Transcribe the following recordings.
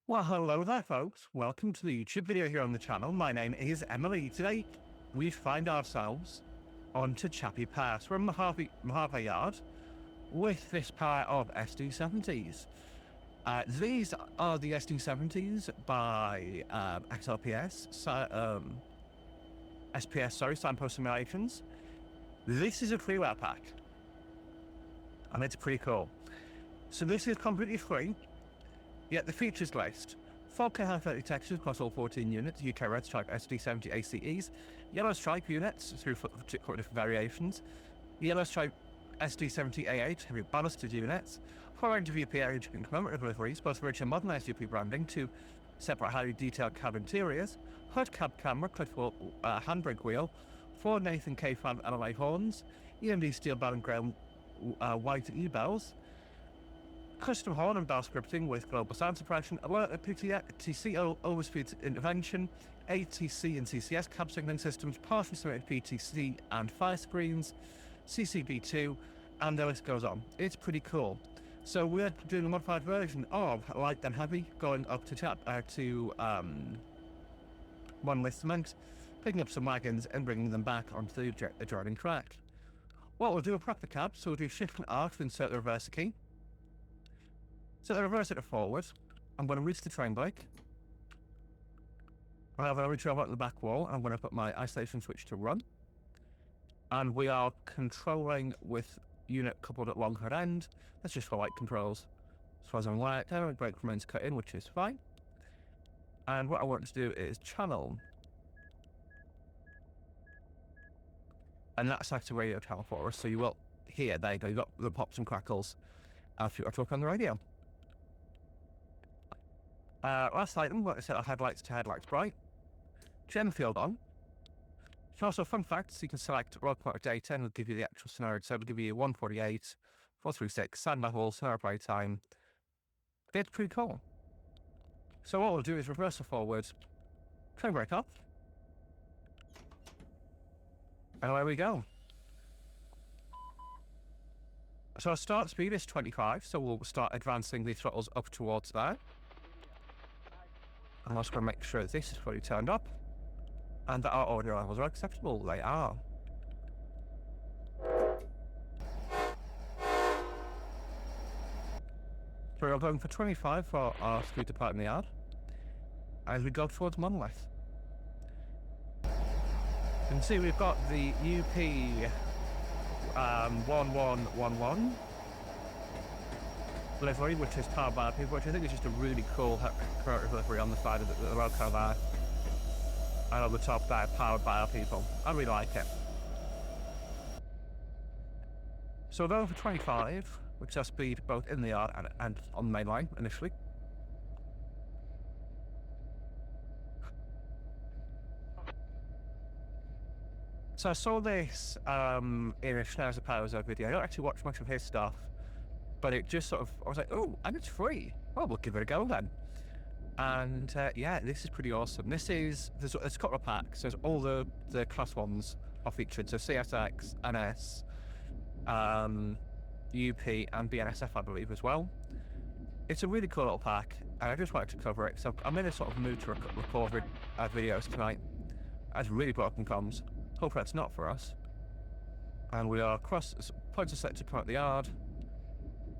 Well, hello there, folks. Welcome to the YouTube video here on the channel. My name is Emily. Today, we find ourselves on Tehachapi Pass. We're in Mojave Yard with this pair of SD70s. These are the SD70s by SPS, Signpost Simulations. This is a freeware pack, and it's pretty cool. So this is completely free. Yet the features list: 4K high-fidelity textures across all 14 units, UK red stripe SD70ACEs, yellow stripe units through different variations, yellow stripe SD70ACE heavy ballasted units, 4 range of UP age and commemorative deliveries, both rich and modernised UP branding, 2 separate highly detailed cab interiors, HUD cab camera, clip-wheel handbrake wheel, 4 Nathan K5 LLA horns, EMD steel bell and ground white E-bells, custom horn and bell scripting with global sound suppression, alert TCO overspeed intervention, ATC and CCS cab signaling systems, partially simulated PTC and fire screens, CCB2, and the list goes on. It's pretty cool. So we're doing a modified version of light and heavy, going up to one list cement, picking up some wagons and bringing them back onto the driving track. What we'll do a proper cab, so we'll do shift and R to insert the reverser key. So the reverse it forward. I'm going to reach the train brake. I have a retrieve out in the back wall. I'm going to put my isolation switch to run. And we are controlling with unit coupled at long head end. That's just for light controls. As far as I'm aware, dynamic brake remains cut in, which is fine. And what I want to do is channel. And that's like a radio channel for us. So you will hear, there you go, you've got the pops and crackles after I talk on the radio. Last item, like I said, headlights to headlights bright. Gem field on. It's also fun facts, you can select road quarter data and it'll give you the actual scenario. So it'll give you 148, 436, sand level, scenario play time. It's pretty cool. So what we'll do is reverse it forward, train brake off. And away we go. So our start speed is 25, so we'll start advancing the throttles up towards there. I'm also going to make sure that this is fully turned up and that our audio levels are acceptable. They are. So we're going for 25 for our scooter part in the yard as we go towards Monolith. You can see we've got the UP 1111 delivery, which is powered by people, which I think is just a really cool current delivery on the side of the road car there. And on the top there, powered by our people. I really like it. So we're going for 25, which is our speed both in the yard and on the main line initially. So I saw this in a Schnauzer Powers video. I don't actually watch much of his stuff, but it just sort of, I was like, oh, and it's free. Well, we'll give it a go then. And yeah, this is pretty awesome. There's a couple of packs. There's all the class ones are featured. So CSX, NS, UP, and BNSF, I believe, as well. It's a really cool little pack, and I just wanted to cover it. So I'm in a sort of mood to record videos tonight. That's really broken comms. Hopefully that's not for us. And we are points are set to come out the yard.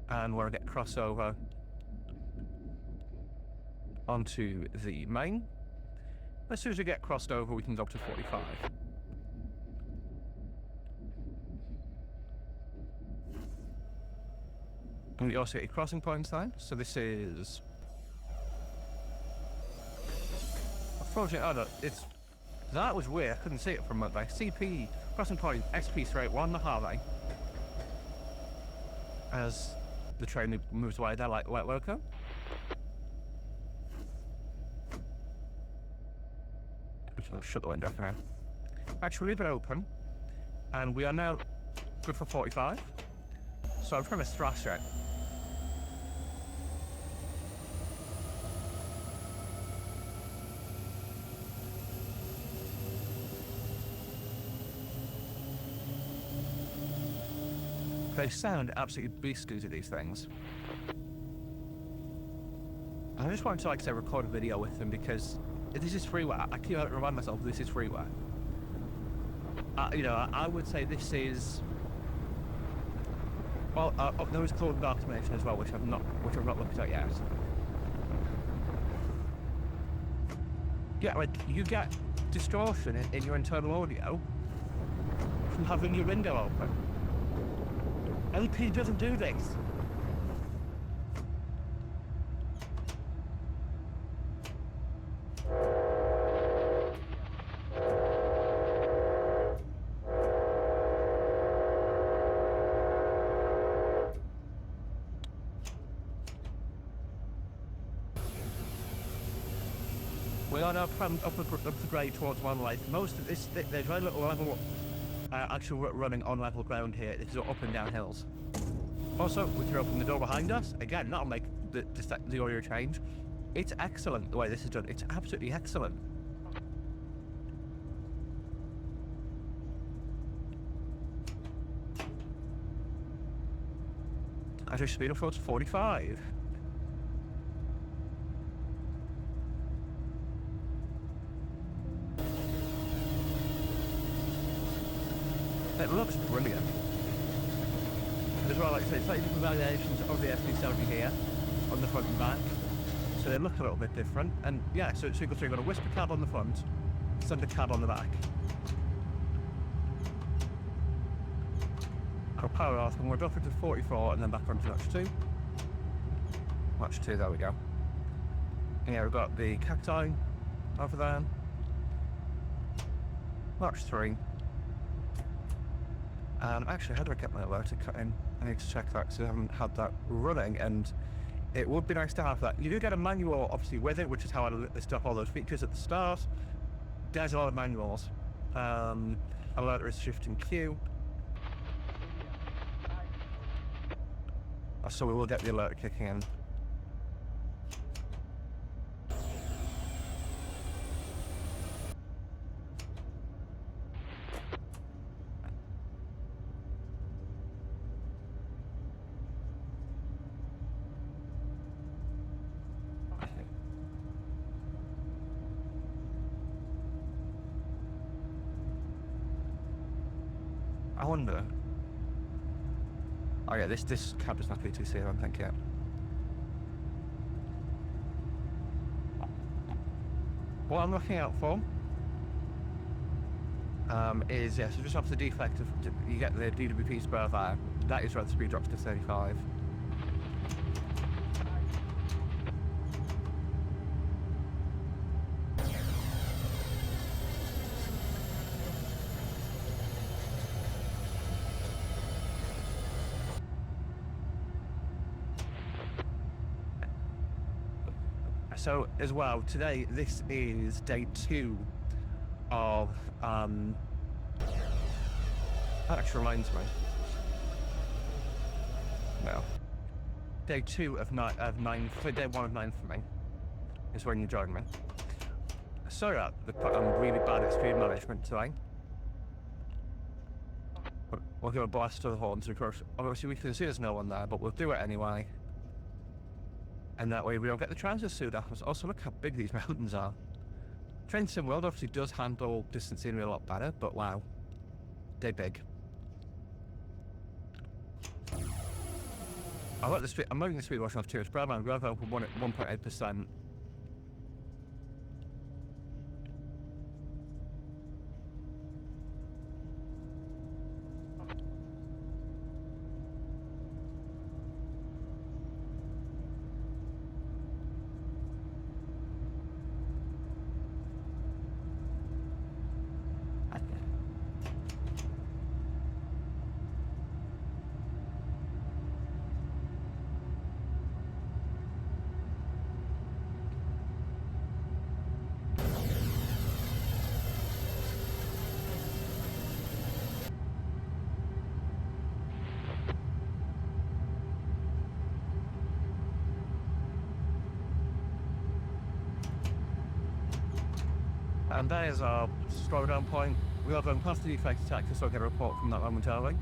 And we're going to get crossover onto the main. As soon as we get crossed over, we can go up to 45. And we also get crossing points there. So this is... That was weird, I couldn't see it from up there. CP, crossing point, XP381, Mojave. As the train moves away there like Wet Loco. I'll shut the window for now. Actually, leave it open. And we are now good for 45. So I'm trying to thrash it. They sound absolutely beastly to these things. I just wanted to, like I say, record a video with them because this is freeware. I keep remind myself this is freeware. You know, I would say this is. Well, there is code automation as well, which I've not looked at yet. Yeah, like you get distortion in your internal audio from having your window open. LP doesn't do this. We are now up the grade towards one life. Most of this, there's very little level actual running on level ground here. This is up and down hills. Also, we can open the door behind us. Again, that'll make the audio change. It's excellent the way this is done. It's absolutely excellent. As your speed of flow to 45. It looks brilliant. As well, like I say, slightly different variations of the SD70 here on the front and back. So they look a little bit different. And yeah, so you've got a whisper cab on the front, center cab on the back. I'll power off and we're up into 44 and then back onto notch 2. Notch 2, there we go. And yeah, we've got the cacti over there. Notch 3. Actually, how do I get my alert to cut in? I need to check that because I haven't had that running, and it would be nice to have that. You do get a manual, obviously, with it, which is how I list off all those features at the start. There's a lot of manuals. Alert is shift and Q. So we will get the alert kicking in. I wonder. Oh yeah, this cab does not PTC, I don't think yet. What I'm looking out for is, yeah, so just off the defect of, you get the DWP spur there. That is where the speed drops to 35. So, as well, today, this is day 2 of, that actually reminds me. No. Day 2 of 9, for day 1 of 9 for me, is when you join me. Sorry, I'm really bad at speed management today. But we'll give a blast to the horns, of course. Obviously, we can see there's no one there, but we'll do it anyway. And that way we don't get the transit suit off us. Also, look how big these mountains are. Train Sim World obviously does handle distance scenery a lot better, but wow. They're big. I like the speed. I'm moving the speed washing off too. It's brown man growth open 1.8%. And that is our slowdown point. We are going past the defect detector, so I'll get a report from that momentarily.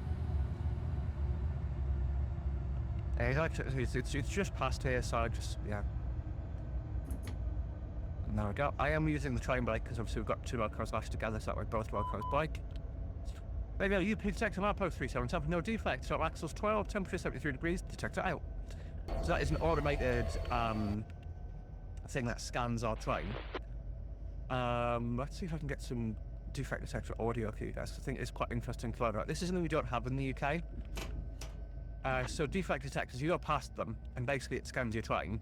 It's just past here, so just, yeah. There we go. I am using the train brake because obviously we've got two road cars lashed together, so that way both road cars brake. Radio UP detector outpost 377, no defect. Stop axles 12, temperature 73 degrees, detector out. So that is an automated thing that scans our train. Let's see if I can get some defect detector audio for you guys. I think it's quite interesting to learn about. This is something we don't have in the UK. So defect detectors, you go past them, and basically it scans your train.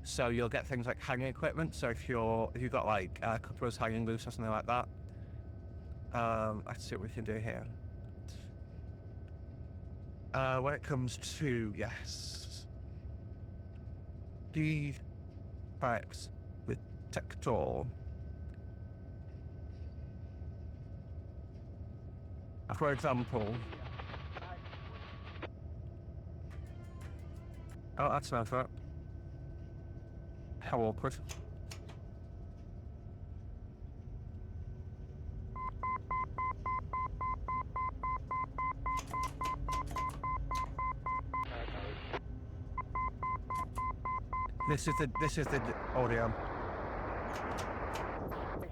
So you'll get things like hanging equipment. So if you've got like couplers hanging loose or something like that. Let's see what we can do here. When it comes to defects detector. For example, oh, that's not right. How awkward. This is the audio.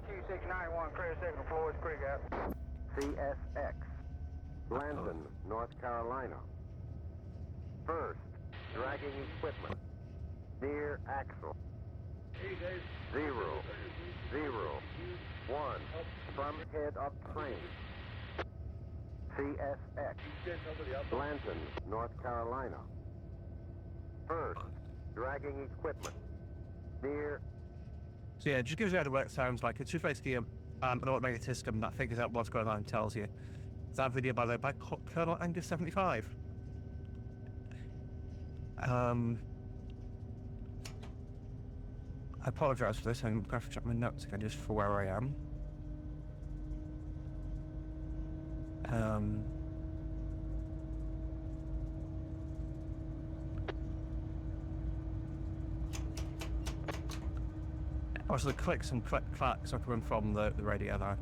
2691, clear signal, Floyd's Creek out. CSX, Blanton, North Carolina. First, dragging equipment, near axle. 0, 0, 1, from head of train. CSX, Blanton, North Carolina. First, dragging equipment, near. So yeah, it just gives you what it sounds like. It's just basically an automated system that figures out what's going on and tells you. That video, by the way, by Colonel SD70ACE. I apologise for this. I'm going to check my notes again just for where I am. Also, the clicks and clacks are coming from the radio there.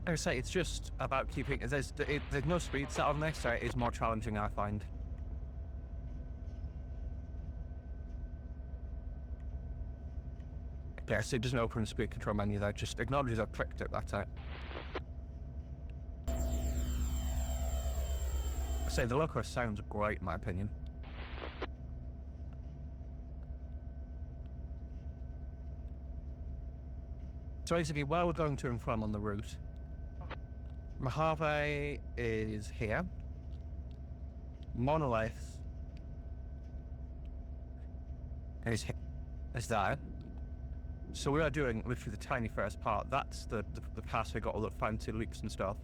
Like I say, it's just about keeping. There's no speed set on this, so it is more challenging, I find. Yeah, so it doesn't open the speed control menu there. Just acknowledges I've clicked it. That's it. I say the loco sounds great, in my opinion. So basically, where we're going to and from on the route, Mojave is here. Monolith is there. So we are doing literally the tiny first part. That's the pass we got all the fancy loops and stuff,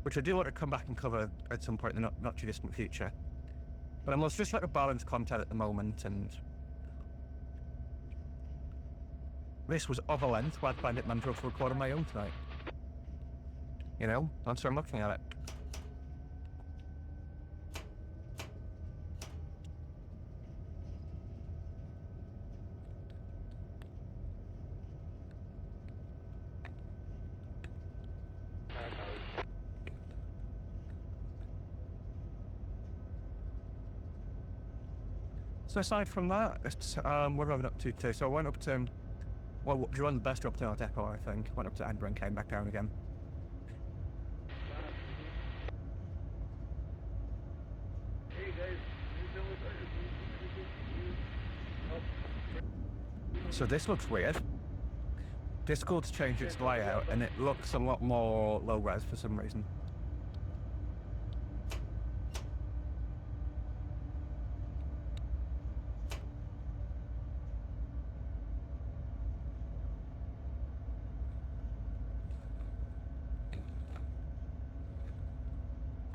which I do want to come back and cover at some point in the not too distant future. But I'm just trying to balance content at the moment, and this was of a length where I'd find it manageable to record on my own tonight. You know, that's why I'm looking at it. So aside from that, it's, what have I been up to today? So I went up to, well, you run the best up to our depot, I think. Went up to Edinburgh and came back down again. So this looks weird. Discord's changed its layout and it looks a lot more low res for some reason.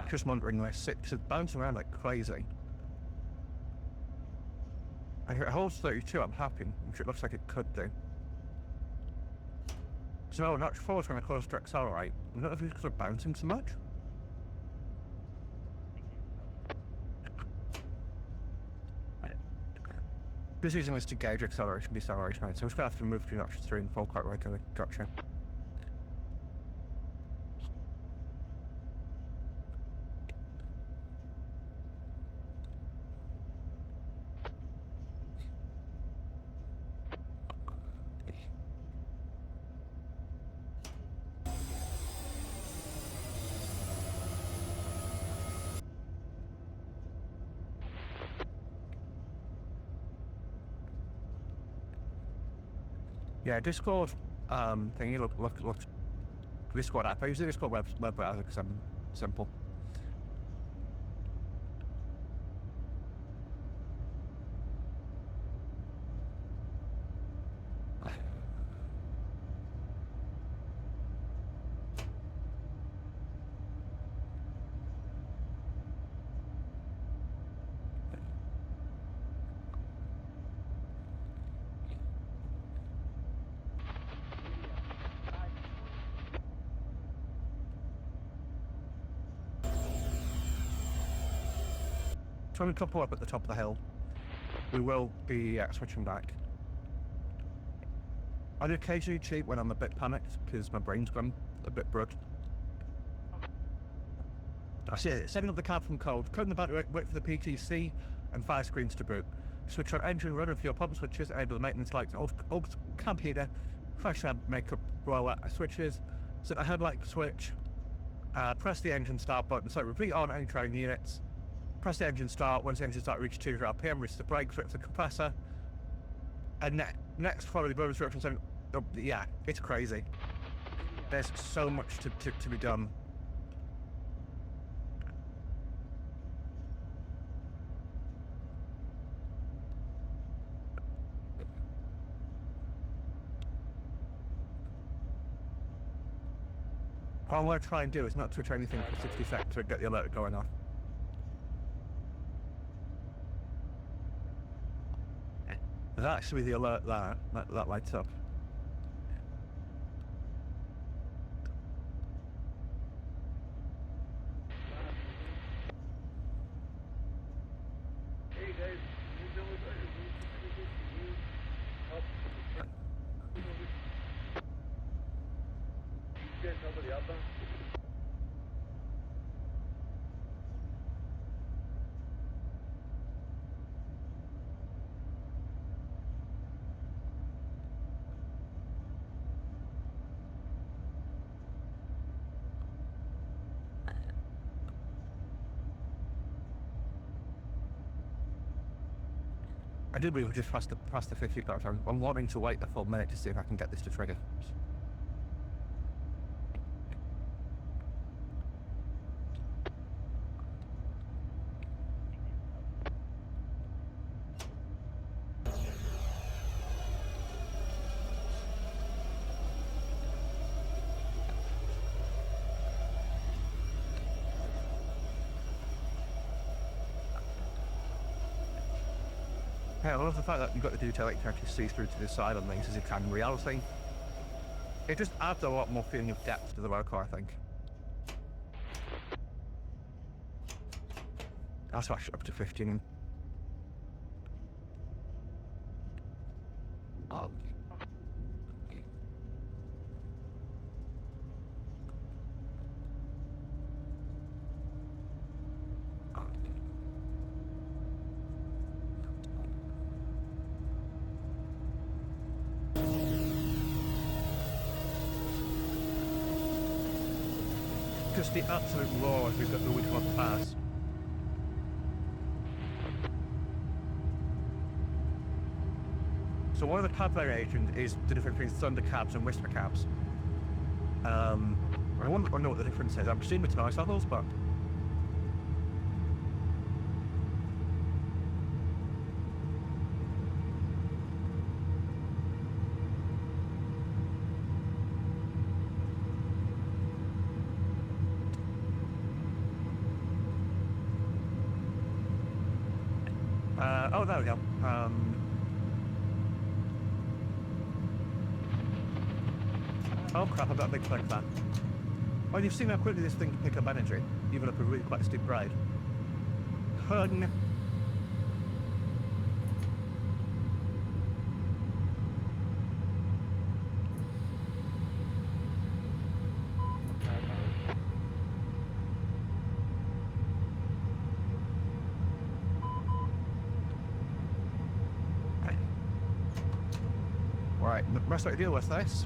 Just wondering where it's bouncing around like crazy. I hit holds 32, I'm happy, which it looks like it could do. So no, not forward when I close to accelerate. I don't know if it's because we're bouncing so much. Just using this to gauge acceleration, deceleration, right? So we're just going to have to move between options 3 and 4 quite regularly. Gotcha. Yeah, Discord thingy, look. Discord app. I use the Discord web browser because I'm simple. So when we couple up at the top of the hill, we will be switching back. I do occasionally cheat when I'm a bit panicked because my brain's gone a bit broke. I see it. Setting up the cab from cold, coding the battery, wait for the PTC and fire screens to boot. Switch on engine, run fuel pump switches, enable the maintenance lights, cab heater, fresh air makeup blower switches, set a headlight switch, press the engine start button, so repeat on any train units. Press the engine start. Once the engine start reaches 200 RPM, release the brakes, switch the compressor. And next, follow the above instructions. Oh, yeah, it's crazy. There's so much to be done. What I want to try and do is not switch anything for 60 seconds to get the alert going off. There's actually the alert there, that lights up. Hey guys, you guys somebody up there? I did really just press the 50 mark. I'm wanting to wait a full minute to see if I can get this to trigger. Yeah, I love the fact that you've got the detail that you can actually see through to the side on things as you can in reality. It just adds a lot more feeling of depth to the road car, I think. That's actually up to 15. Oh. Just the absolute roar as we've got the Wicklow Pass. So one of the cab variations is the difference between Thunder cabs and Whisper cabs. I wonder what the difference is. I'm assuming it's noise levels, but oh, there we go. Oh crap, I've got a big flag there. Well, you've seen how quickly this thing can pick up energy, even up a really quite steep grade. Hun. Right, the best way to deal with this.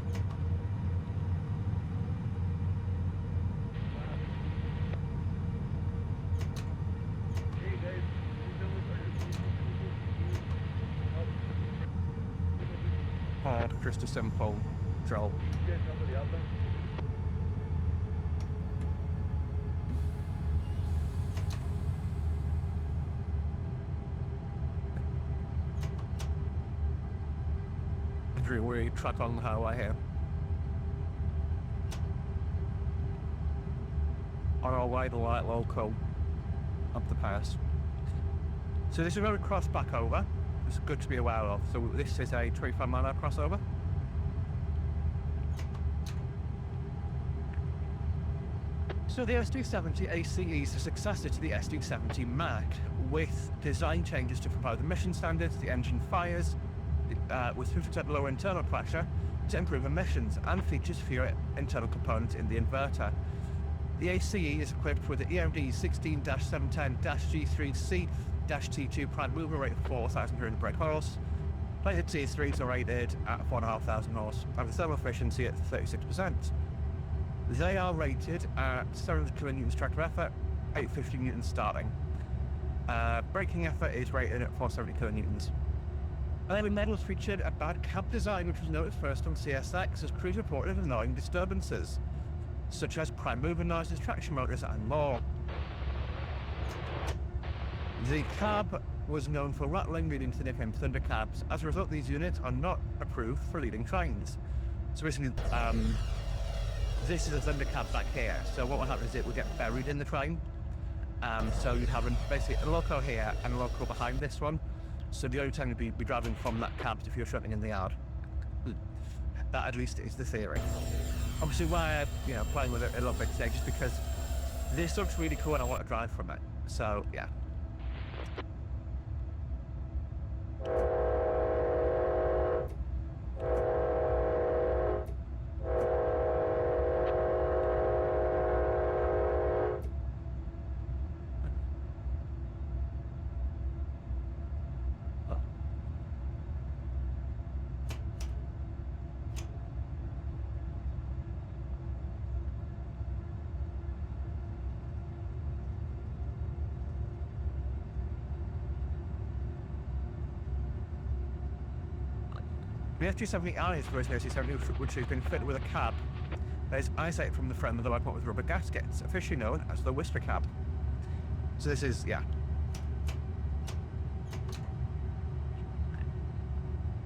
just a simple drill. Getting over the upper. We track on the highway here. On our way to light local up the pass. So this is where we cross back over. It's good to be aware of. So this is a 25-mile crossover. So the SD70ACE is a successor to the SD70MAC, with design changes to provide the emission standards, the engine fires, with 50% lower internal pressure to improve emissions, and features fewer internal components in the inverter. The ACE is equipped with the EMD 16-710-G3C-T2 prime mover rate of 4,300 brake horse. Plated T3s are rated at 4,500 horse, and the thermal efficiency at 36%. They are rated at 700 kilonewtons tractor effort, 850 newtons starting. Braking effort is rated at 470 kilonewtons. And then medals featured a bad cab design, which was noticed first on CSX as crews reported annoying disturbances, such as prime mover noises, traction motors, and more. The cab was known for rattling, leading to the nickname Thunder Cabs. As a result, these units are not approved for leading trains. So basically, this is a Thunder Cab back here. So what will happen is it will get buried in the train. So you'd have basically a loco here and a loco behind this one. So the only time you'd be driving from that cab if you're shutting in the yard. That at least is the theory. Obviously why I'm playing with it a little bit today, just because this looks really cool and I want to drive from it. So yeah. The SD70ACE version of the SD70, which has been fitted with a cab that is isolated from the frame of the light with rubber gaskets, officially known as the Whisper Cab. So this is, yeah.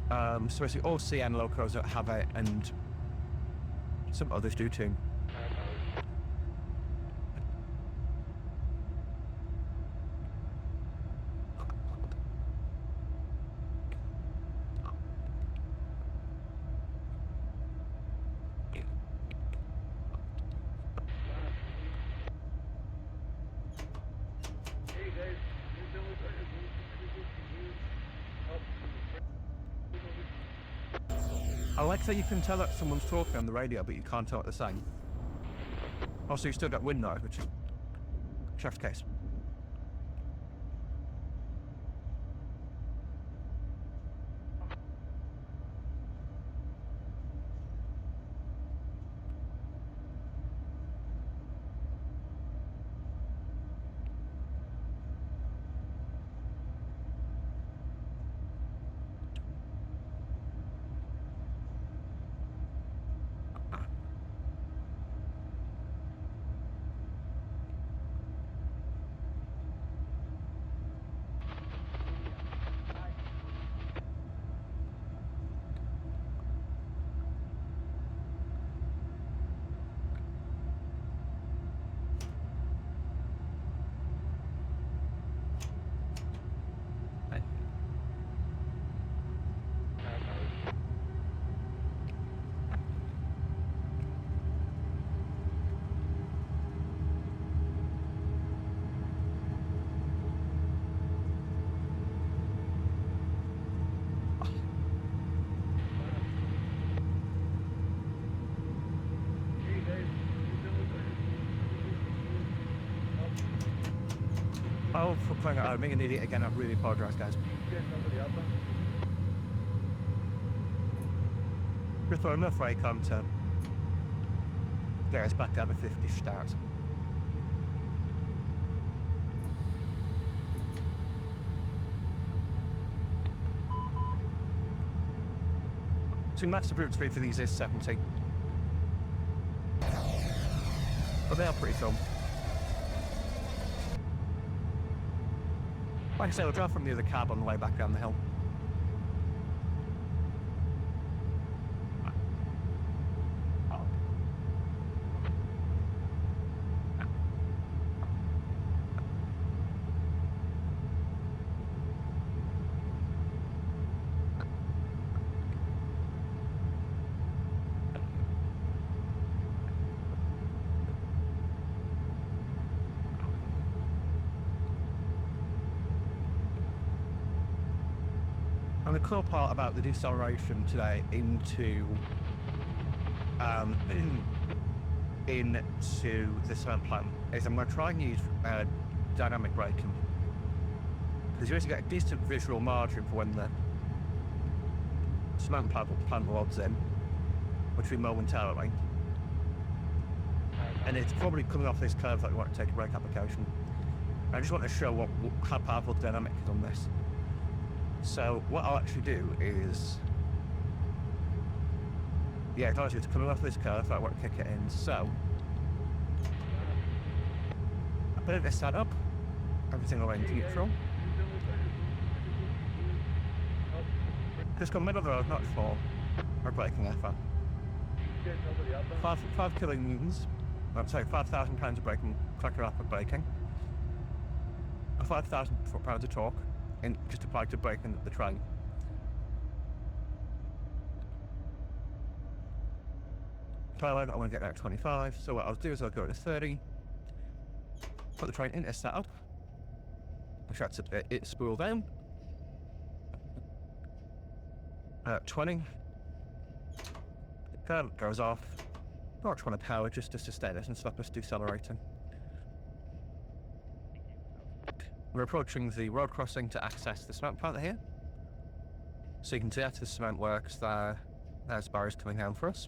So basically all CN locos that have it, and some others do too. Alexa, you can tell that someone's talking on the radio, but you can't tell what they're saying. Also, you still got wind noise, which is chef's case. Oh, for crying out loud, I'm being an idiot again. I really apologise, guys. Getting over the upper. Just throw enough brake on to get us back down to 50 start. So master brute speed for these is 70. But they are pretty cool. Like I say, we'll drive from the other cab on the way back down the hill. And the cool part about the deceleration today into the cement plant is I'm going to try and use dynamic braking, because you actually get a decent visual margin for when the cement plant loads in, which will be momentarily. And it's probably coming off this curve that we want to take a brake application. I just want to show how powerful the dynamic is on this. So what I'll actually do is, yeah, it's coming off this curve, I want to kick it in. So a bit of this setup, everything away into neutral. Just go middle of the road, not for our braking effort. 5 kilonewtons, I'm sorry, 5,000 pounds of braking, tractor output braking. 5,000 pounds of torque, and just applied to braking the train. Trailhead, I want to get that at 25, so what I'll do is I'll go to 30, put the train into setup, make sure it's spool down, 20, curve goes off, not trying to power, just to sustain it and stop us decelerating. We're approaching the road crossing to access the cement plant here. So you can see after the cement works, there's barriers coming down for us.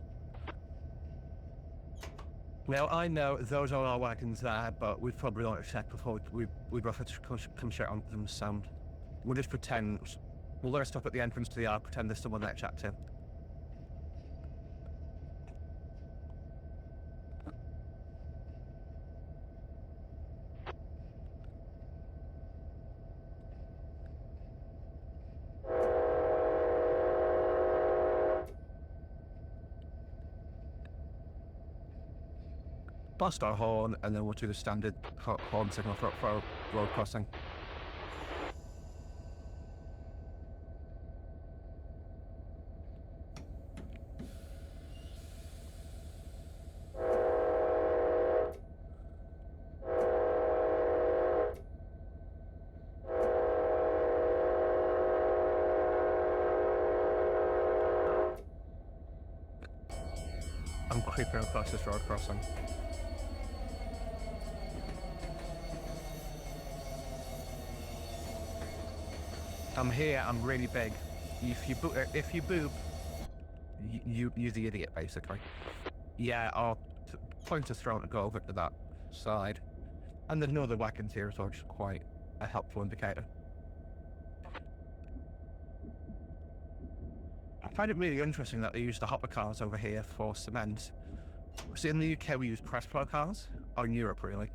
Now I know those are our wagons there, but we'd probably want to check before we rough it to come straight onto them. So we'll just pretend, we'll let her stop at the entrance to the yard, pretend there's someone there to chat to. Blast our horn, and then we'll do the standard horn signal for road crossing. I'm creeping across this road crossing. I'm here, I'm really big. If you boop, you're the idiot, basically. Yeah, I'll point us thrown to go over to that side. And there's no other wagons here, so it's quite a helpful indicator. I find it really interesting that they use the hopper cars over here for cement. See, in the UK we use press flow cars, or in Europe really.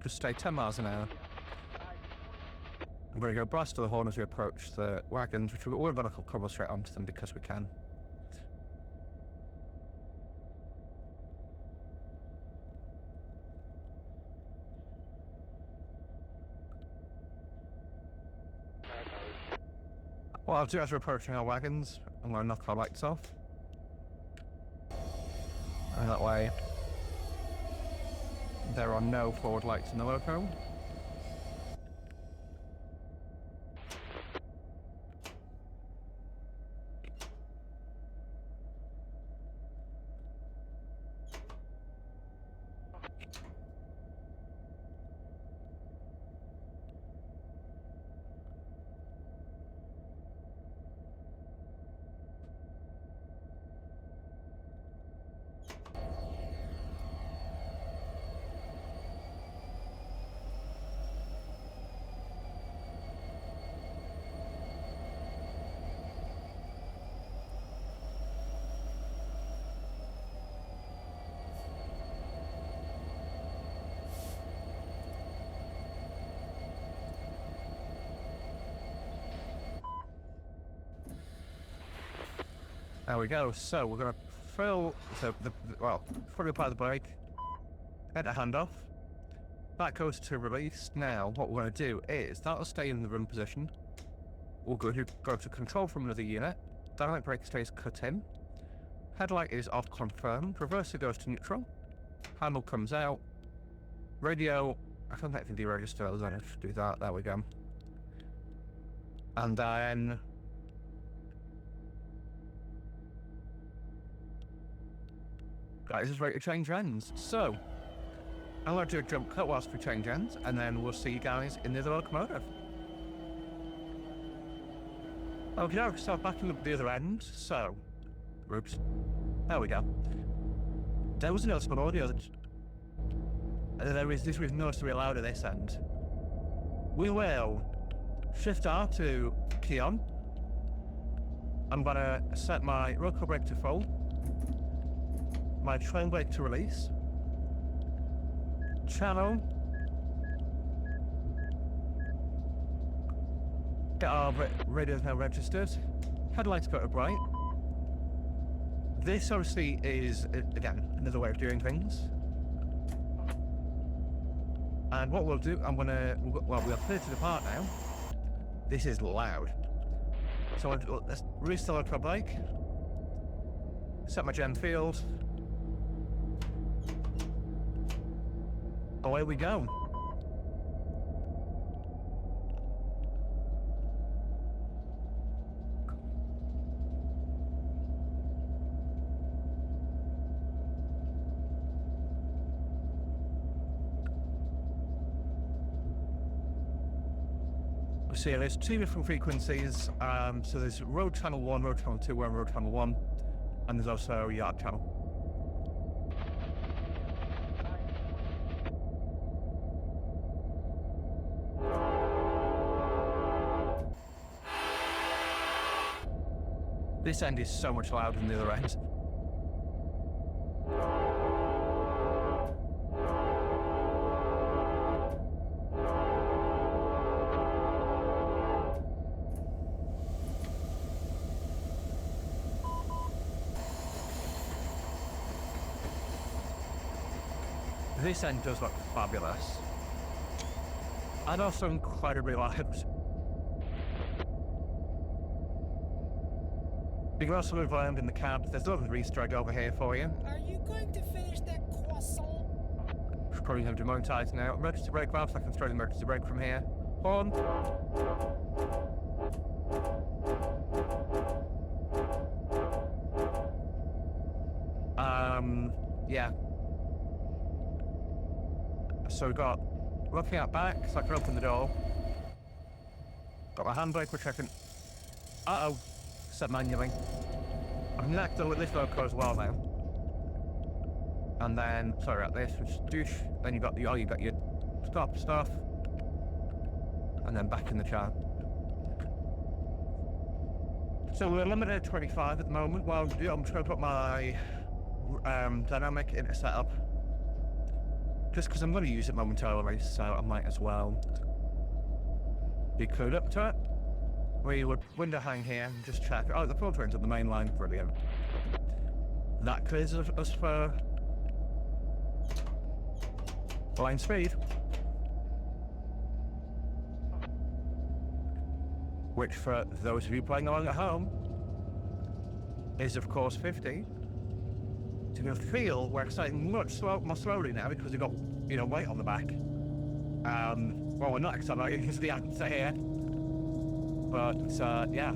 Just stay 10 miles an hour. I'm going to go blast to the horn as we approach the wagons, which we're going to cobble straight onto them because we can. What I'll do as we're approaching our wagons, I'm going to knock our lights off. And that way, there are no forward lights in the loco. There we go. So we're going to fully apply the brake, get the hand off. That goes to release. Now, what we're going to do is that'll stay in the run position. We'll go to control from another unit. Dynamic brake stays cut in. Headlight is off confirmed. Reverser goes to neutral. Handle comes out. Radio, I don't think the register is on it. Do that. There we go. And then guys is ready to change ends. So I'm going to do a jump cut whilst we change ends, and then we'll see you guys in the other locomotive. Okay, so back in the other end. So, oops, there we go. There was no small audio. This was noticeably loud at this end. We will shift R to key on. I'm gonna set my rotor brake to full, my train brake to release, channel, get our radios now registered, headlights go to bright. This obviously is, again, another way of doing things. And what we'll do, we're clear to depart now. This is loud. So let's restart our brake, set my gem field, away we go. So there's two different frequencies. So there's road channel 1, road channel 2, and road channel 1, and there's also yard channel. This end is so much louder than the other end. This end does look fabulous. And also incredibly loud. You can also move around in the cab. There's a little Easter egg over here for you. Are you going to finish that croissant? Probably have demonetized now. Emergency brake valve, so I can throw the emergency brake from here. Horn. Yeah. So we've got looking out back, so I can open the door. Got my handbrake, which I can set manually. I've necked this loco as well now. And then sorry about this, which is douche. Then you got your stop stuff. And then back in the chat. So we're limited at 25 at the moment. Well, I'm trying to put my dynamic into setup. Just because I'm going to use it momentarily, so I might as well be clued up to it. We would window hang here and just check. Oh, the filter's on the main line, brilliant. That clears us for line speed, which for those of you playing along at home is of course 50. So you'll feel we're exciting much more slowly now because we've got, weight on the back. Well, we're not accelerating, is the answer here. But, yeah.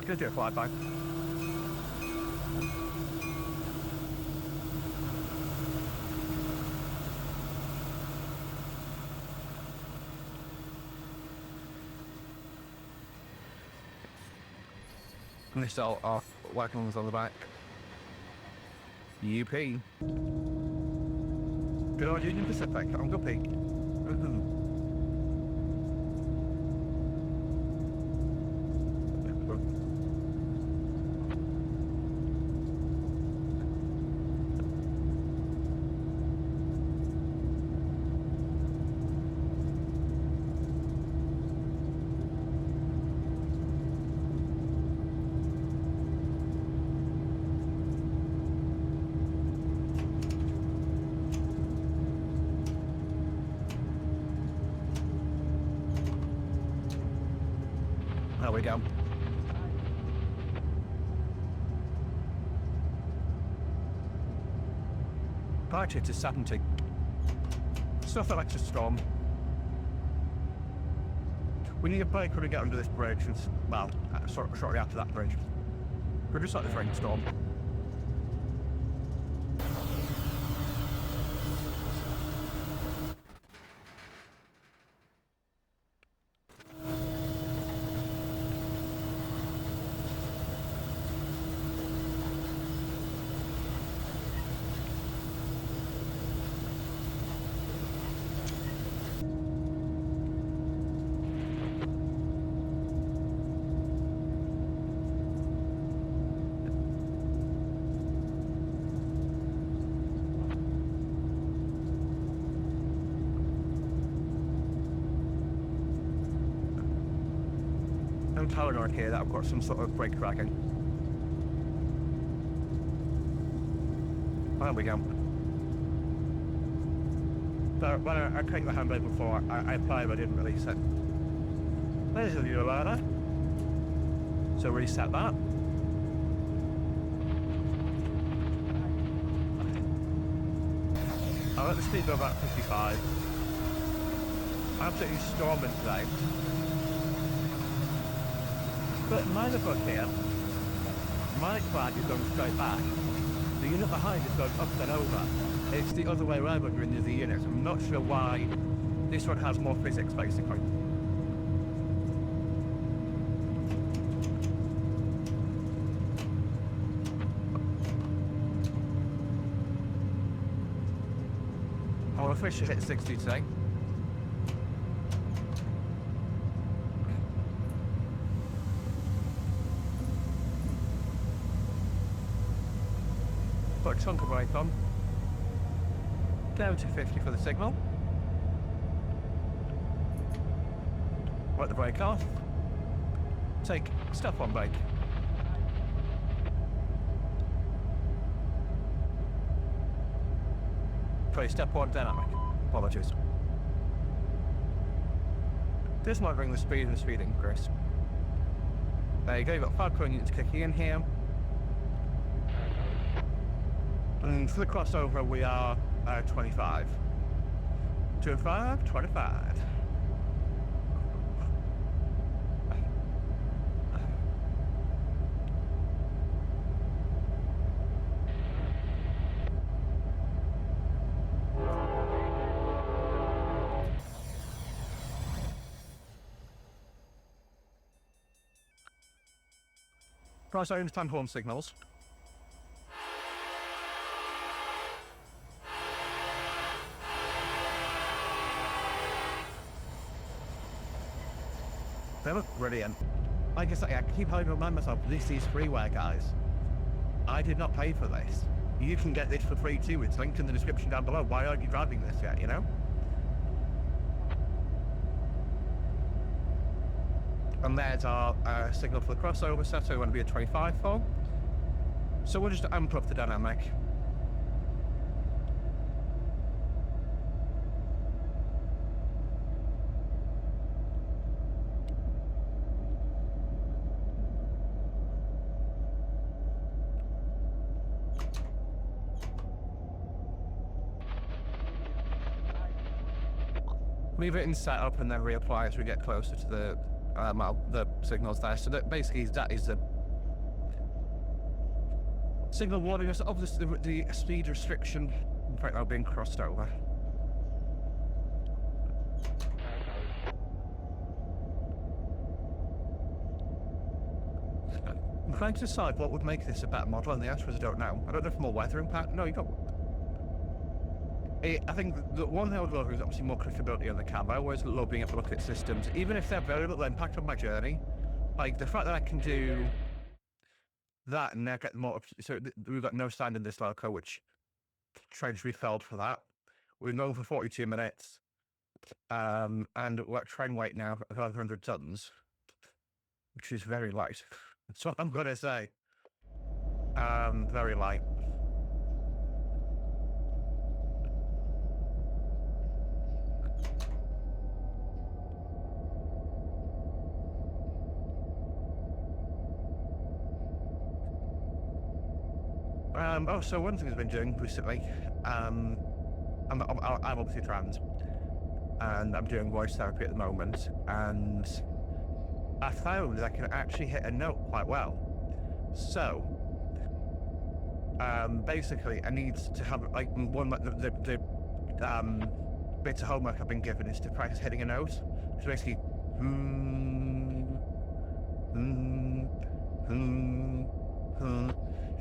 Gonna do a flyby. And this are wagons on the back. UP. Good old Union Pacific, I'm Guppy. There we go. Party to 70. Stuff like a storm. We need a break when we get under this bridge. It's, well, shortly after that bridge. We're just like this rainstorm. I'm paranoid here that I've got some sort of brake cracking. There we go. So when I cranked the handbrake before, I applied but I didn't release it. There's the new ladder. So reset that. I'll let the speed go about 55. Absolutely storming today. But my look here, my flag is going straight back. The unit behind is going up and over. It's the other way around when you're in the other unit. I'm not sure why this one has more physics, basically. I'll officially hit 60 today. Put a chunk of brake on. Down to 50 for the signal. Let the brake off. Take step on brake. Sorry, step one dynamic. Apologies. This might bring the speed and speed increase. There you go, you've got 5 current units kicking in here. And for the crossover, we are 25. 25, 25. Price, I understand horn signals. They look brilliant. Like I say, I keep having to remind myself, this is freeware, guys. I did not pay for this. You can get this for free too. It's linked in the description down below. Why aren't you driving this yet, you know? And there's our signal for the crossover set, so we want to be a 25 for. So we'll just amp up the dynamic. Leave it in setup and then reapply as we get closer to the signals there. So that basically that is the signal warning us of the speed restriction. In fact, now being crossed over. trying to decide what would make this a better model, and the answer is I don't know. I don't know if more weather impact. No, you don't. I think the one thing I would love is obviously more clickability on the camera. I always love being able to look at systems, even if they're very little impact on my journey. Like the fact that I can do that and then get more. So we've got no stand in this loco, which train's refilled for that. We've gone for 42 minutes. And we're at train weight now at 500 tons, which is very light. That's what I'm gonna say. Very light. Oh, so one thing I've been doing recently, I'm obviously trans, and I'm doing voice therapy at the moment, and I found I can actually hit a note quite well. So, basically, I need to have like one the bits of homework I've been given is to practice hitting a note. So basically,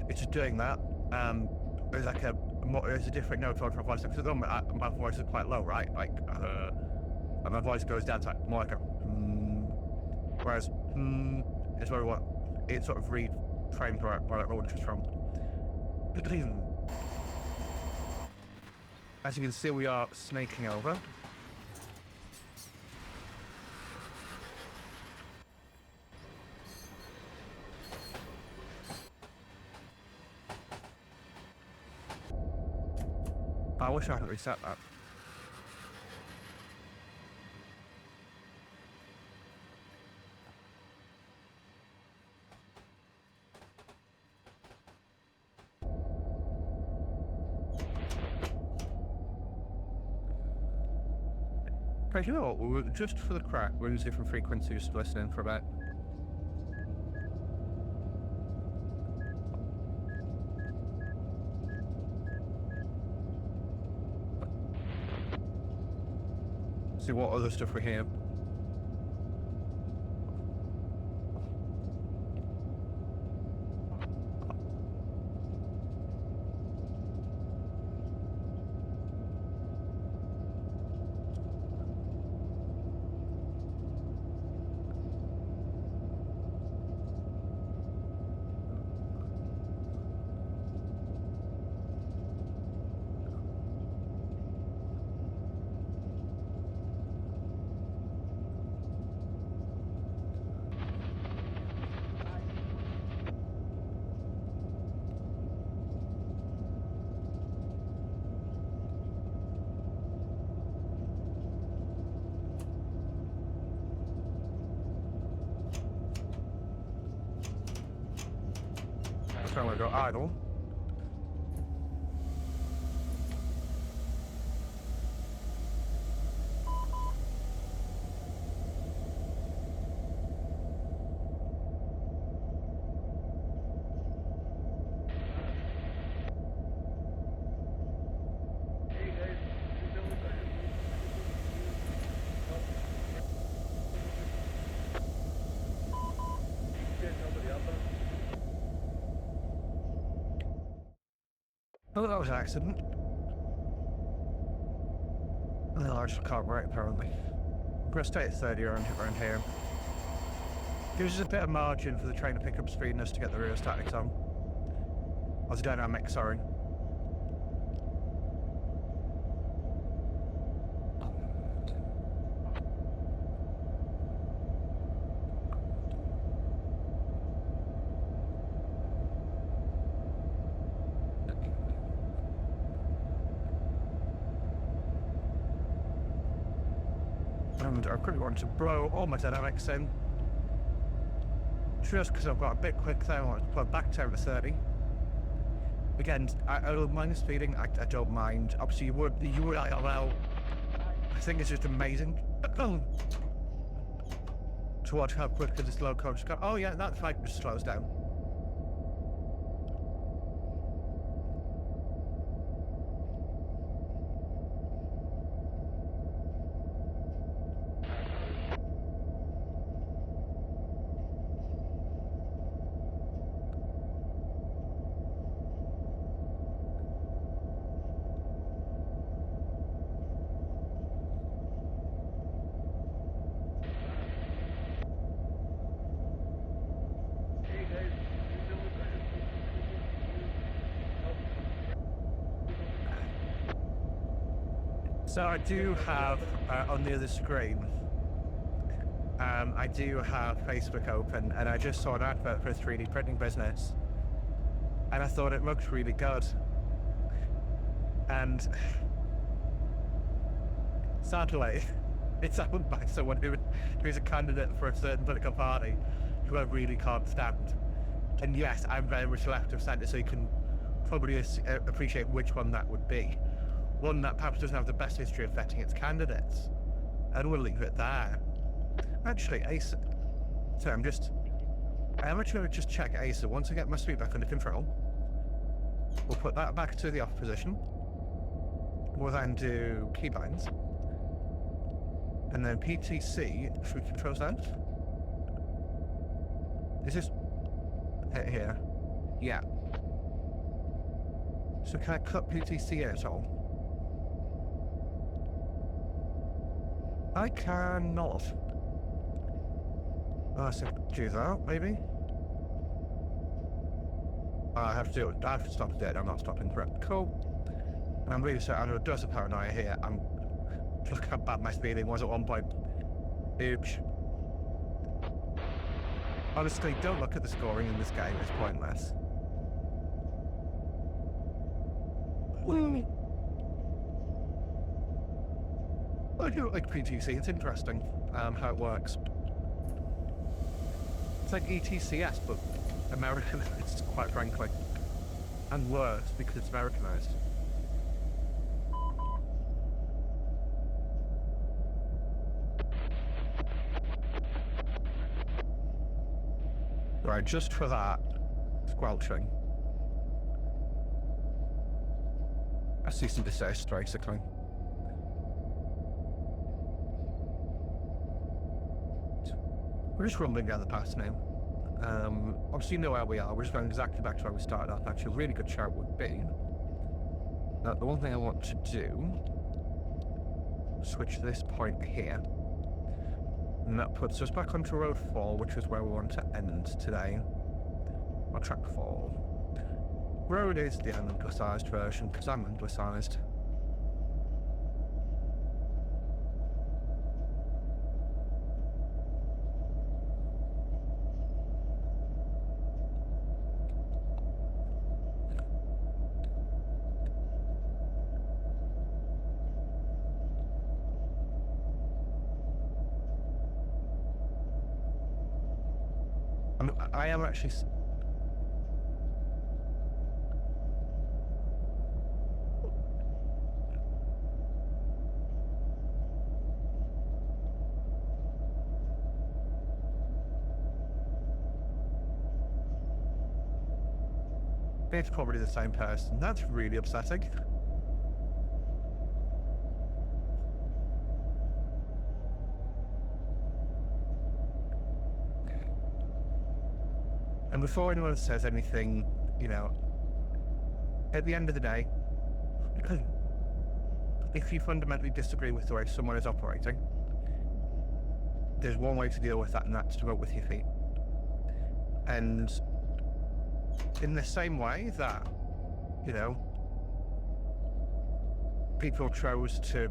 it's just doing that. There's like there's a different note for my voice because at the moment my voice is quite low, right? Like, and my voice goes down to like more like a whereas is where we want it sort of reframed where it launches from. As you can see, we are snaking over. I wish I could reset that. You know what, just for the crack, we're using different frequencies to listen in for a bit. See what other stuff we hear. So I'm gonna go idle. Oh, that was an accident. No, I just can't write apparently. I'm gonna stay at 30 around here. Gives us a bit of margin for the train to pick up speed and us to get the rheostatics on. Or the dynamic, sorry. And I really want to blow all my dynamics in. Just because I've got a bit quick there, I want to put back down to 30. Again, I don't mind the speeding, I don't mind. Obviously, you would allow. I think it's just amazing to watch how quickly this loco just go. Oh yeah, that fight just slows down. So I do have on the other screen, I do have Facebook open, and I just saw an advert for a 3D printing business, and I thought it looked really good. And sadly, it's owned by someone who is a candidate for a certain political party who I really can't stand. And yes, I'm very much left of centre, so you can probably appreciate which one that would be. One that perhaps doesn't have the best history of vetting its candidates. And we'll leave it there. Actually, ACE. So I am actually going to just check ACE. Once I get my speed back under control, we'll put that back to the off position. We'll then do keybinds. And then PTC through control stand. Is this hit here? Yeah. So can I cut PTC out at all? I cannot. Oh, so do that, maybe? I have to do it. I have to stop it dead. I'm not stopping for it. Cool. I'm really sorry. I know it does a paranoia here. Look how bad my speeding was at one point. Oops. Honestly, don't look at the scoring in this game. It's pointless. I do like PTC. It's interesting how it works. It's like ETCS, but Americanized, quite frankly. And worse, because it's Americanized. Right, just for that squelching. I see some desist, basically. We're just rumbling down the pass now. Obviously you know where we are. We're just going exactly back to where we started off. Actually, a really good chart would be. Now, the one thing I want to do, switch this point here. And that puts us back onto Road 4, which is where we want to end today. Or Track 4. Road is the anglicized version, because I'm anglicized. I am actually... It's probably the same person. That's really upsetting. And before anyone says anything, you know, at the end of the day, if you fundamentally disagree with the way someone is operating, there's one way to deal with that, and that's to vote with your feet. And in the same way that, you know, people chose to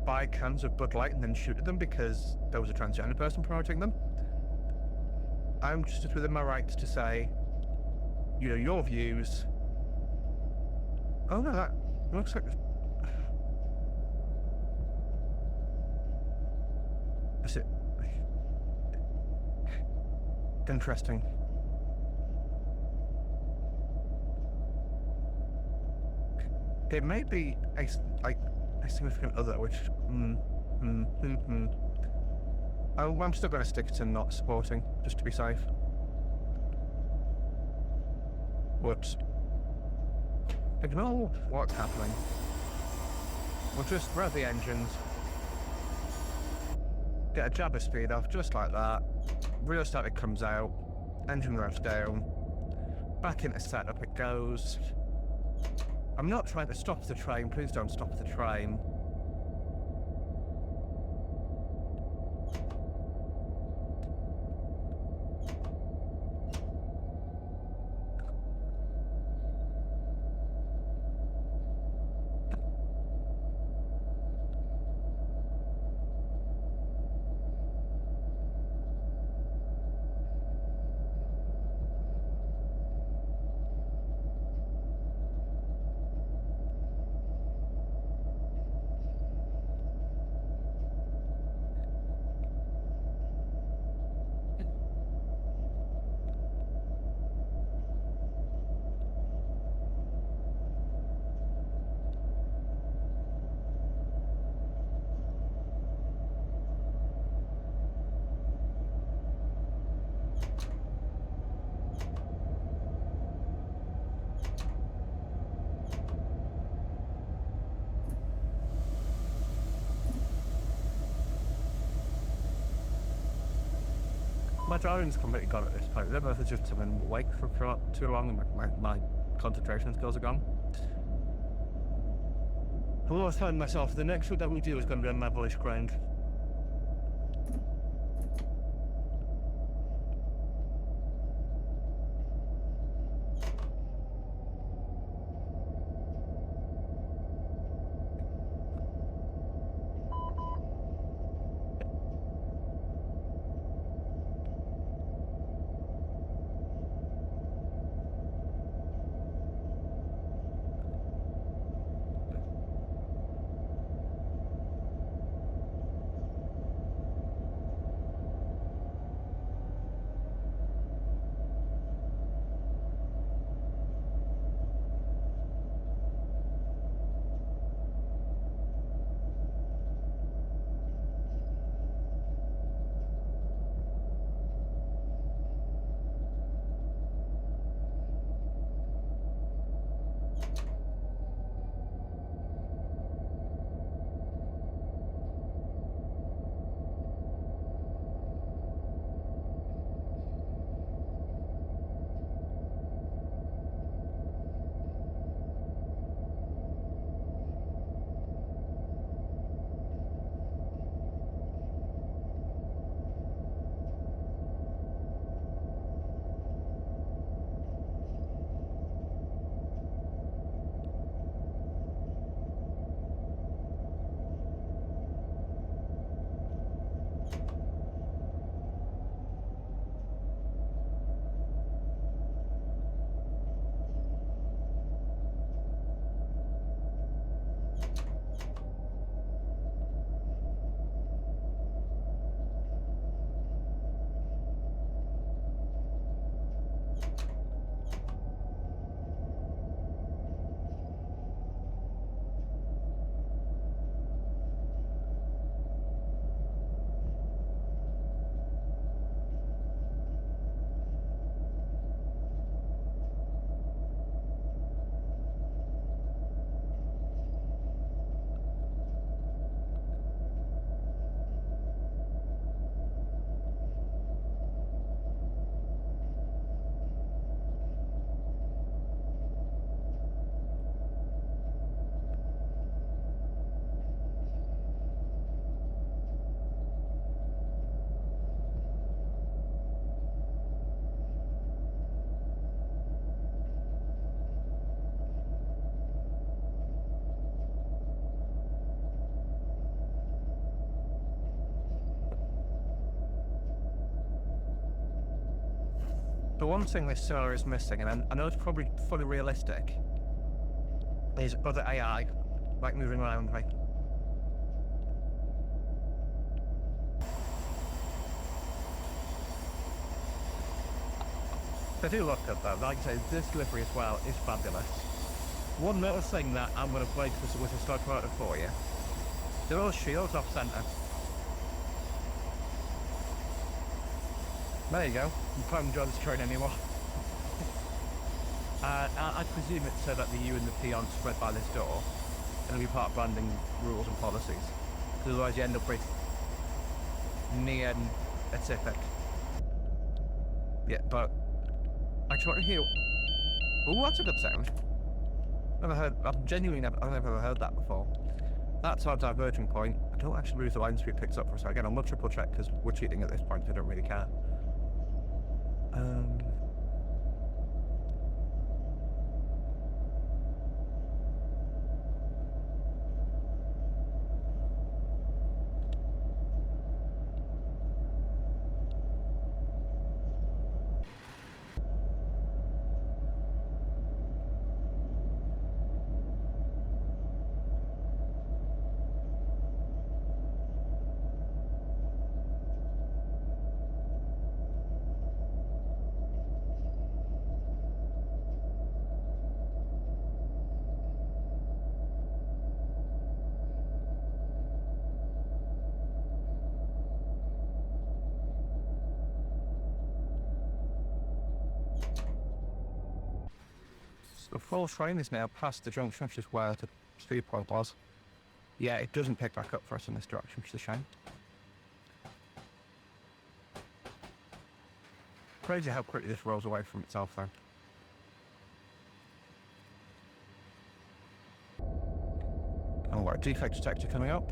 buy cans of Bud Light and then shoot at them because there was a transgender person promoting them, I'm just within my rights to say, you know, your views. Oh no, that looks like... Is it... Interesting. It may be a significant other, which... Oh, I'm still going to stick to not supporting, just to be safe. Whoops. Ignore what's happening. We'll just rev the engines. Get a jab of speed off, just like that. Real static comes out. Engine revs down. Back into setup it goes. I'm not trying to stop the train, please don't stop the train. My driving's completely gone at this point. I don't know if it's just I've been awake for too long and my concentration skills are gone. I was telling myself the next route that we do is going to be on Maverick ground. The one thing this server is missing, and I know it's probably fully realistic, is other AI, like moving around, like... They do look good though. Like I say, this delivery as well is fabulous. One little thing that I'm going to play with the stock photo for you. They're all shields off centre. There you go. You can't enjoy this train anymore. I presume it's so that the U and the P aren't spread by this door. It'll be part of branding rules and policies. Because otherwise you end up with near specific. Yeah, but I try to hear. Oh, that's a good sound. I've never heard that before. That's our diverging point. I don't actually believe the line speed picks up for a second. I'll triple check because we're cheating at this point. I don't really care. The full train is now past the junction, which is where the speed point was. Yeah, it doesn't pick back up for us in this direction, which is a shame. Crazy how quickly this rolls away from itself, though. Oh, what, a defect detector coming up?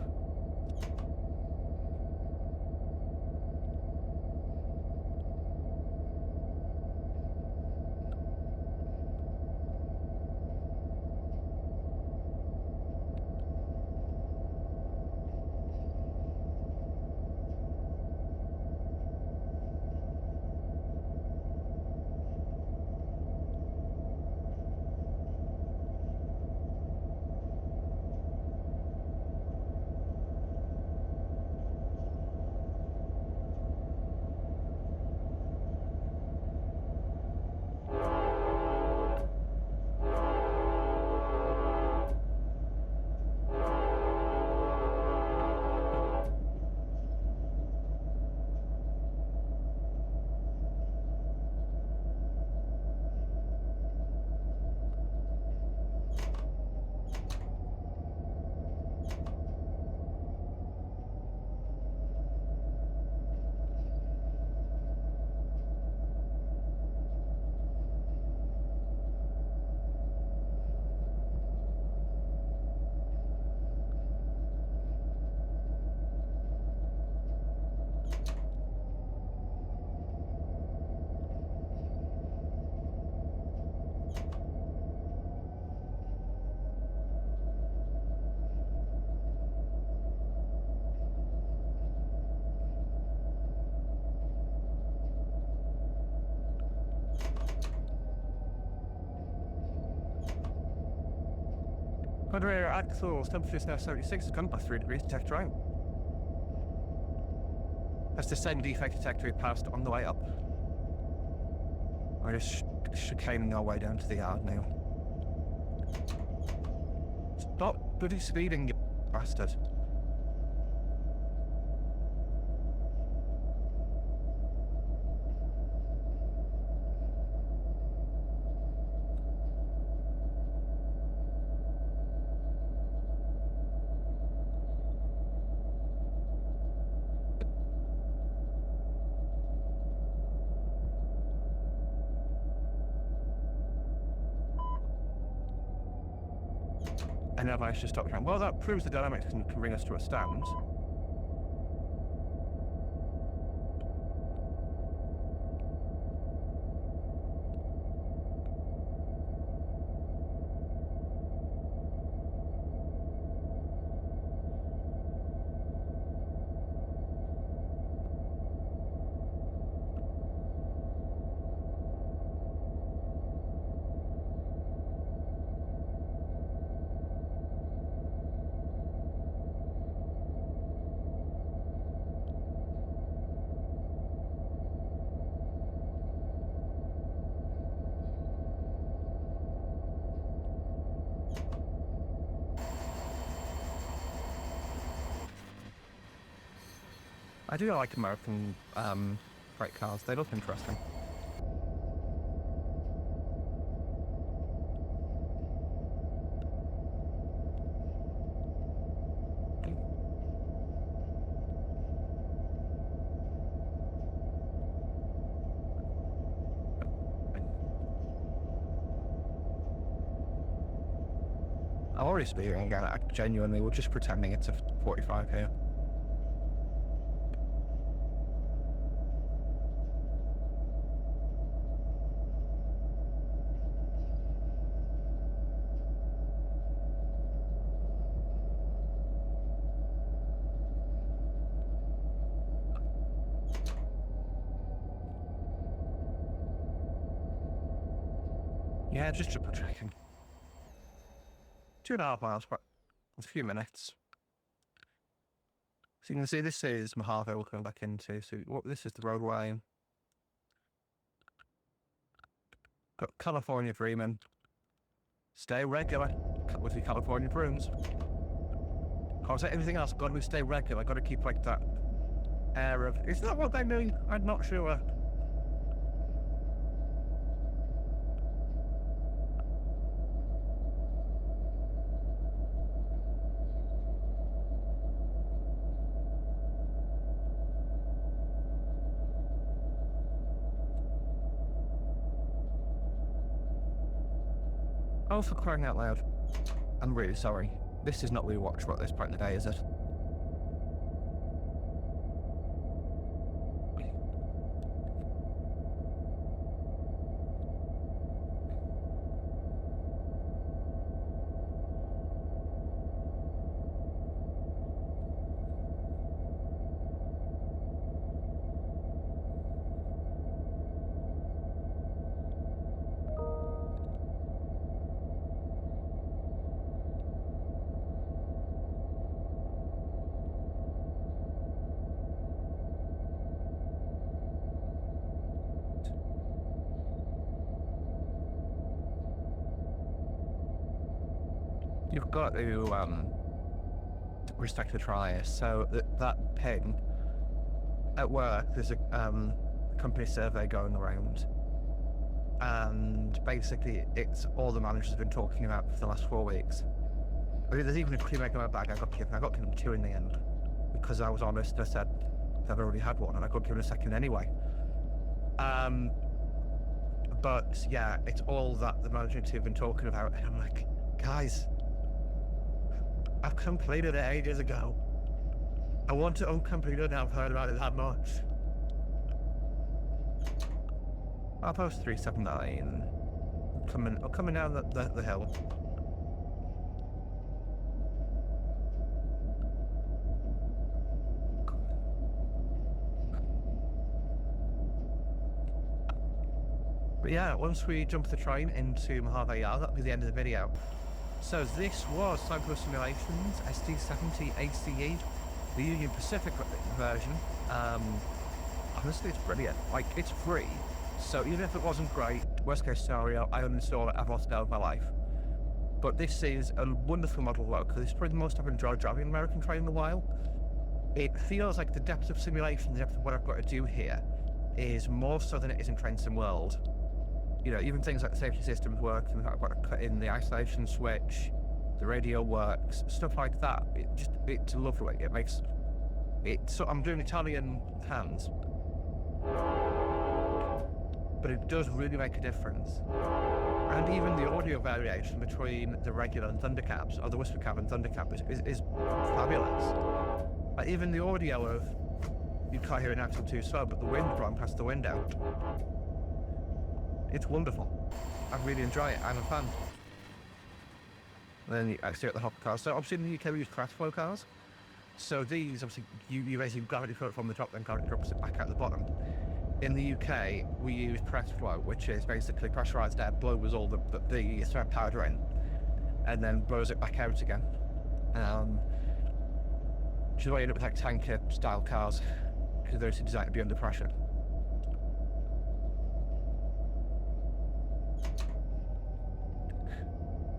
Under axle temperature is now 76, it's gone by 3 degrees, detect right. That's the same defect detector we passed on the way up. We're just chicaning our way down to the yard now. Stop bloody speeding, you bastard. And now I should stop trying. Well, that proves the dynamics can bring us to a stand. I do like American freight cars, they look interesting. I'm already speeding again, genuinely, we're just pretending it's a 45 here. Yeah, just triple checking. 2.5 miles, but a few minutes. So you can see this is Mojave we're coming back into. So this is the roadway. Got California Dreamin'. Stay regular with your California brooms. Can't say anything else, got to stay regular, got to keep like that air of, is that what they mean? I'm not sure. Oh, for crying out loud. I'm really sorry. This is not rewatchable at this point in the day, is it? You've got to respect the trier. So that pin at work, there's a company survey going around, and basically it's all the managers have been talking about for the last 4 weeks. I mean, there's even a crew maker in my bag I got given 2 in the end because I was honest. I said I've already had one and I got given a second anyway. But yeah, it's all that the management team have been talking about, and I'm like, guys, I've completed it ages ago. I want it uncompleted and I've heard about it that much. I'll post 379. Coming down the hill. But yeah, once we jump the train into Mojave, that'll be the end of the video. So this was Cyber Simulations SD70ACE, the Union Pacific version. Honestly, it's brilliant. Like, it's free, so even if it wasn't great, worst case scenario, I uninstall it, I've lost out of my life. But this is a wonderful model though, because it's probably the most I've enjoyed driving an American train in a while. It feels like the depth of simulation, the depth of what I've got to do here, is more so than it is in Train Sim World. You know, even things like the safety systems work, and I've got to cut in the isolation switch, the radio works, stuff like that. It's lovely. It makes it. So I'm doing Italian hands, but it does really make a difference. And even the audio variation between the regular and Thundercabs, or the Whisper Cab and Thundercab, is fabulous. Like even the audio of, you can't hear an axle too slow, but the wind blowing past the window. It's wonderful. I really enjoy it. I'm a fan. Then you actually at the hopper cars. So obviously in the UK we use crash flow cars. So these obviously you basically gravity flow it from the top, then gravity drops it back out the bottom. In the UK we use press flow, which is basically pressurized air blows all the powder in, and then blows it back out again. Which is why you end up with like tanker style cars, because they're designed to be under pressure.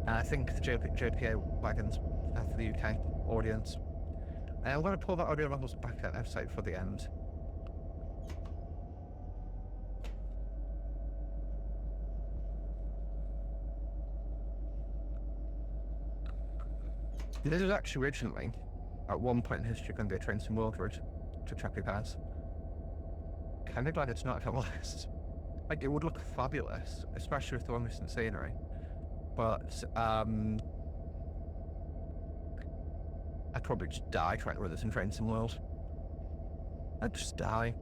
I think the JPA wagons for the UK audience. I'm going to pull that audio levels back at website for the end. This was actually originally, at one point in history, going to be a Train Sim World route to Tehachapi Pass. Kind of glad it's not, if I'm honest. Like, it would look fabulous, especially with the long-distance scenery. But, I'd probably just die trying to run this in Train Sim World. I'd just die.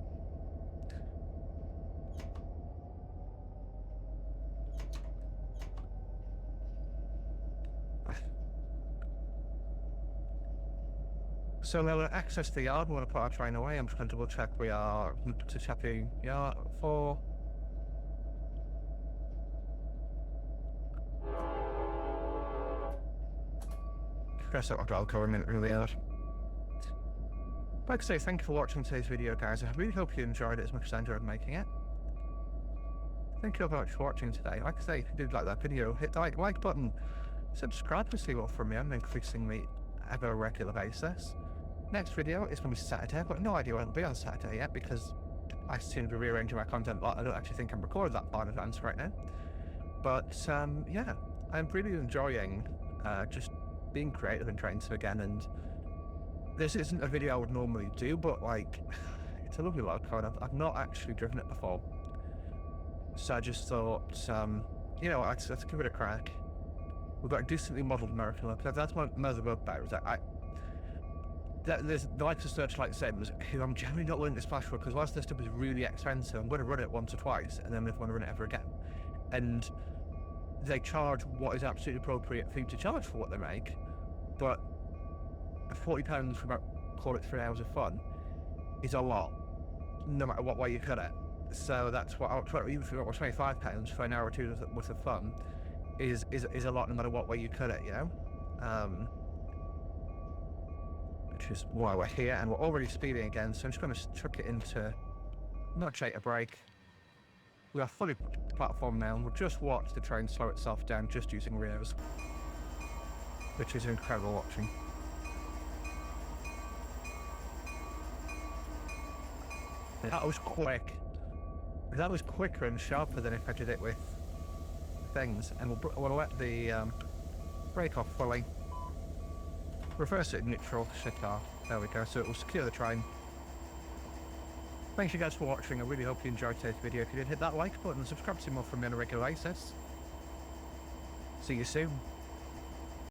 So now to access the yard, we want to put our train away. I'm just going to double check we are to Tehachapi Yard for... Press out my I'll a minute really hard. Like I say, thank you for watching today's video, guys. I really hope you enjoyed it as much as I enjoyed making it. Thank you very much for watching today. Like I say, if you did like that video, hit the like button, subscribe to see more from me. I'm increasingly ever a regular basis. Next video is going to be Saturday. I've got no idea when it'll be on Saturday yet because I seem to be rearranging my content a lot. I don't actually think I'm recording that far in advance right now. But yeah, I'm really enjoying just being creative and trying to again. And this isn't a video I would normally do, but like, it's a lovely log car. I've not actually driven it before, so I just thought, you know, let's give it a crack. We've got a decently modelled American look. That's my mother bugbear. Is that there's the likes of Searchlight Sims, who I'm generally not willing to splash for, because whilst this stuff is really expensive, I'm going to run it once or twice and then never want to run it ever again. And they charge what is absolutely appropriate for you to charge for what they make, but £40 for about, call it 3 hours of fun, is a lot, no matter what way you cut it. So that's what I'll try, even for £25 for an hour or two worth of fun is a lot, no matter what way you cut it, you know? Which is why we're here, and we're already speeding again, so I'm just going to chuck it into, not take a break. We are fully platform now, and we'll just watch the train slow itself down just using rears, which is incredible watching. That was quick. That was quicker and sharper than if I did it with things, and we'll let the brake off fully. Reverse it in neutral, shift off. There we go, so it will secure the train. Thanks you guys for watching. I really hope you enjoyed today's video. If you did, hit that like button and subscribe to see more from me on a regular basis. See you soon.